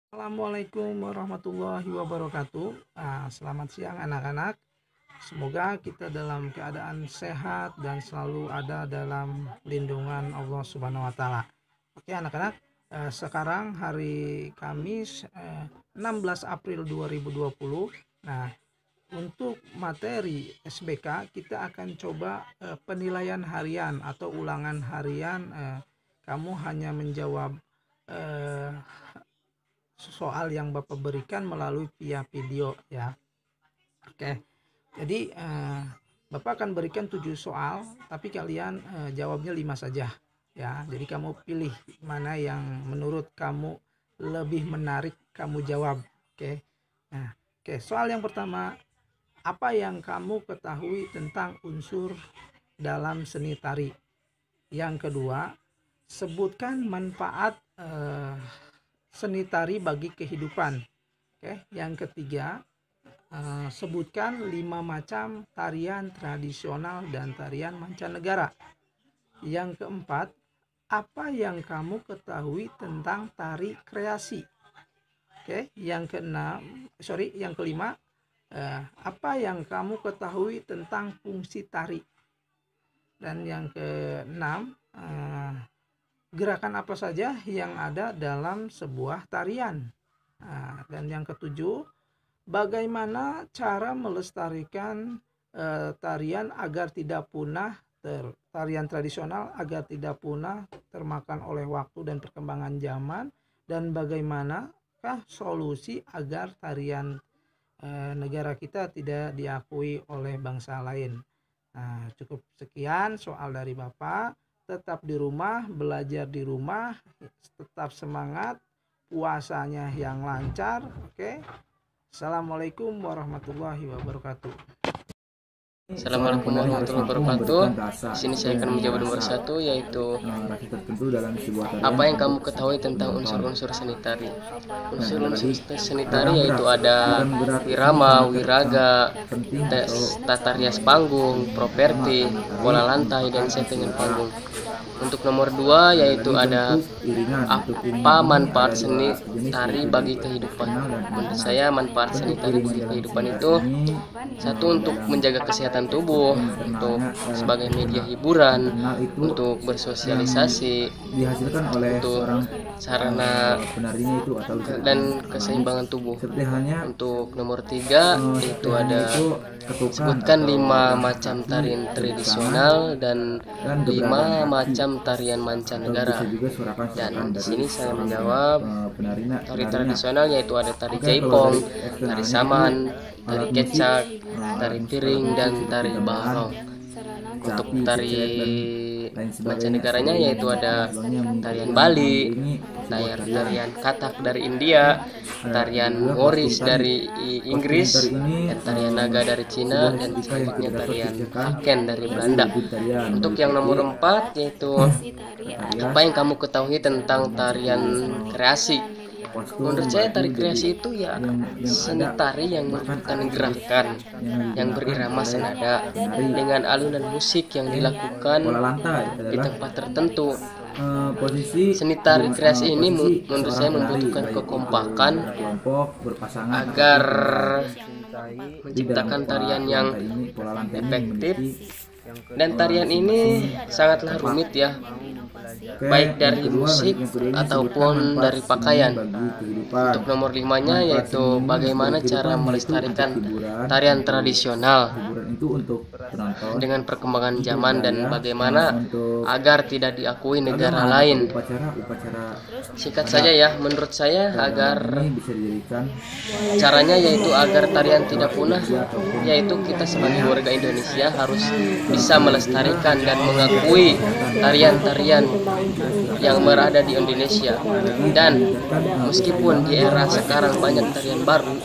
Assalamualaikum warahmatullahi wabarakatuh. Selamat siang anak-anak. Semoga kita dalam keadaan sehat dan selalu ada dalam lindungan Allah Subhanahu wa taala. Oke anak-anak, sekarang hari Kamis 16 April 2020. Nah, untuk materi SBK kita akan coba penilaian harian atau ulangan harian. Kamu hanya menjawab soal yang Bapak berikan melalui via video ya. Oke. Jadi Bapak akan berikan 7 soal, tapi kalian jawabnya 5 saja ya. Jadi kamu pilih mana yang menurut kamu lebih menarik kamu jawab. Oke. Nah, soal yang pertama, apa yang kamu ketahui tentang unsur dalam seni tari? Yang kedua, sebutkan manfaat seni tari bagi kehidupan. Oke, yang ketiga, sebutkan 5 macam tarian tradisional dan tarian mancanegara. Yang keempat, apa yang kamu ketahui tentang tari kreasi? Oke, yang kelima, apa yang kamu ketahui tentang fungsi tari? Dan yang keenam, gerakan apa saja yang ada dalam sebuah tarian? Dan yang ketujuh, bagaimana cara melestarikan tarian agar tidak punah, tarian tradisional agar tidak punah termakan oleh waktu dan perkembangan zaman, dan bagaimanakah solusi agar tarian negara kita tidak diakui oleh bangsa lain? Cukup sekian soal dari Bapak. Tetap di rumah, belajar di rumah, tetap semangat, puasanya yang lancar. Oke. Assalamualaikum warahmatullahi wabarakatuh. Assalamualaikum warahmatullahi wabarakatuh. Di sini saya akan menjawab nomor 1, yaitu apa yang kamu ketahui tentang unsur-unsur seni tari. Unsur-unsur seni tari yaitu ada irama, wiraga, tata rias panggung, properti, bola lantai, dan settingan panggung. Untuk nomor 2 yaitu ada apa manfaat seni tari bagi kehidupan. Menurut saya manfaat seni tari bagi kehidupan itu satu, untuk menjaga kesehatan tubuh, untuk sebagai media hiburan, untuk bersosialisasi, untuk sarana dan keseimbangan tubuh. Untuk nomor 3 itu ada sebutkan 5 macam tarian tradisional dan 5 macam tarian mancanegara. Dan di sini saya menjawab tari tradisional yaitu ada tari jaipong, tari saman, tari kecak, tari piring, dan tari barong. Untuk tari mancanegaranya yaitu ada tarian Bali, tarian Kathak dari India, tarian Moris dari Inggris, dan tarian Naga dari Cina, dan selanjutnya tarian Falken dari Belanda. Untuk yang nomor 4 yaitu apa yang kamu ketahui tentang tarian kreasi. Menurut saya tari kreasi itu ya seni tari yang merupakan gerakan yang berirama senada dengan alunan musik yang dilakukan di tempat tertentu. Seni tari kreasi ini menurut saya membutuhkan kekompakan agar menciptakan tarian yang efektif, dan tarian ini sangatlah rumit ya, baik dari musik ataupun dari pakaian. Untuk nomor 5-nya yaitu bagaimana cara melestarikan tarian tradisional dengan perkembangan zaman, dan bagaimana agar tidak diakui negara lain. Singkat saja ya, menurut saya agar caranya yaitu agar tarian tidak punah, yaitu kita sebagai warga Indonesia harus bisa melestarikan dan mengakui tarian-tarian yang berada di Indonesia. Dan meskipun di era sekarang banyak tarian baru,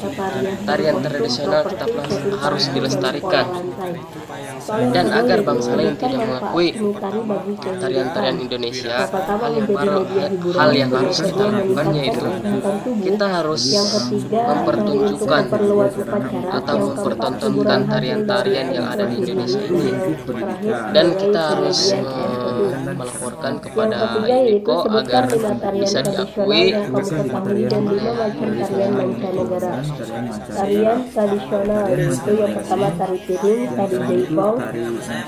tarian tradisional tetaplah harus dilestarikan. dan agar bangsa lain tidak mengakui tarian-tarian Indonesia. Hal yang harus kita lakukan yaitu kita harus mempertunjukkan atau mempertontonkan tarian-tarian yang ada di Indonesia ini, dan kita harus melaporkan kepada UNESCO agar bisa diakui. Tarian tradisional yaitu yang pertama tari piring, tari jaipong,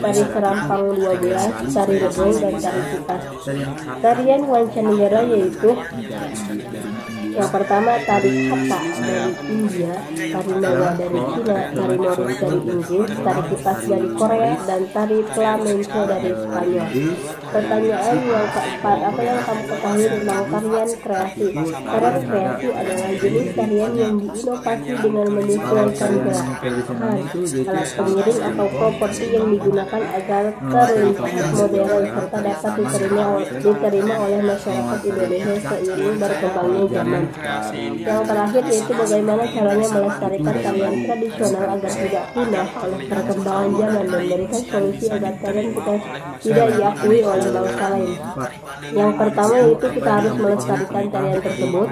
tari serampang 12, tari rebung, dan tari kipas. Tarian mancanegara yaitu yang pertama tari kata dari India, tari naga dari Cina, tari Norway dari Inggris, tari kipas dari Korea, dan tari flamenco dari Spanyol. Pertanyaan yang keempat, apa yang kamu ketahui tentang tarian kreasi? Tarian kreasi adalah jenis tarian yang diinovasi dengan menyesuaikan gerakan, alat pengiring atau proporsi yang digunakan agar terlihat modern serta dapat diterima oleh masyarakat Indonesia seiring berkembangnya zaman. Yang terakhir yaitu bagaimana caranya melestarikan tarian tradisional agar tidak punah oleh perkembangan zaman dan memberikan solusi agar tarian kita tidak diakui oleh bangsa lain. Yang pertama yaitu kita harus melestarikan tarian tersebut.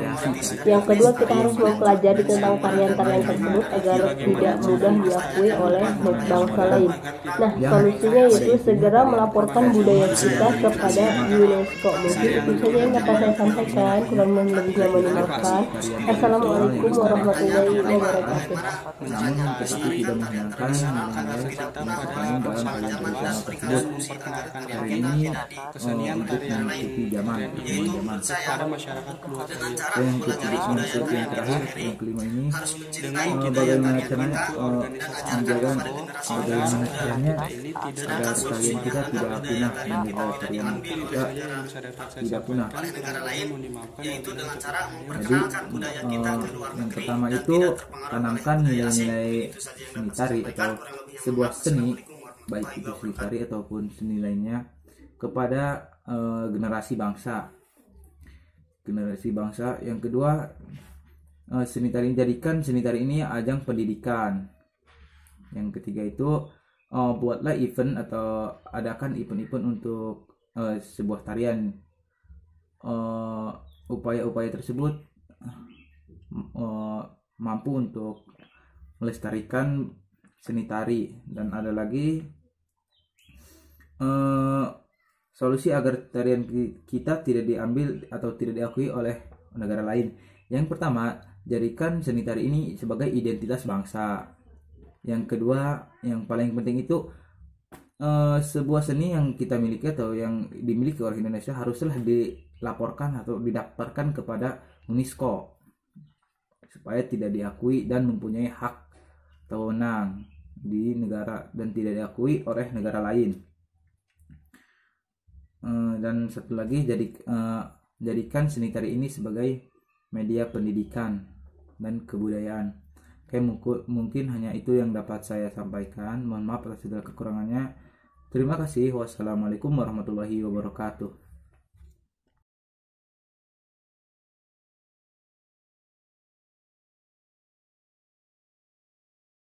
Yang kedua kita harus mempelajari tentang tarian-tarian tersebut agar tidak mudah diakui oleh bangsa lain. Nah, solusinya yaitu segera melaporkan budaya kita kepada UNESCO. Mungkin itu saja yang dapat saya sampaikan. Kurang lebihnya mohon dimaafkan. Assalamualaikum warahmatullahi wabarakatuh. Namun tetapi tidak menghilangkan nilai-nilai yang terkandung dalam tarian tradisional tersebut. Hari ini untuk mengikuti zaman. Dan yang terakhir, yang kelima ini bagaimana caranya menjaga bagaimana caranya agar tarian kita tidak punah dan juga tarian kita tidak punah. Jadi yang pertama itu tanamkan nilai-nilai seni tari atau sebuah seni, baik itu seni tari ataupun seni lainnya, kepada generasi bangsa. Yang kedua, jadikan seni tari ini ajang pendidikan. Yang ketiga itu buatlah event atau adakan event-event untuk sebuah tarian. Upaya-upaya tersebut mampu untuk melestarikan seni tari. Dan ada lagi solusi agar tarian kita tidak diambil atau tidak diakui oleh negara lain. Yang pertama, jadikan seni tari ini sebagai identitas bangsa. Yang kedua, yang paling penting itu sebuah seni yang kita miliki atau yang dimiliki oleh Indonesia haruslah dilaporkan atau didaftarkan kepada UNESCO supaya tidak diakui dan mempunyai hak atau wewenang di negara dan tidak diakui oleh negara lain. Dan satu lagi, jadikan seni tari ini sebagai media pendidikan dan kebudayaan. Oke, mungkin hanya itu yang dapat saya sampaikan. Mohon maaf atas segala kekurangannya. Terima kasih. Wassalamualaikum warahmatullahi wabarakatuh.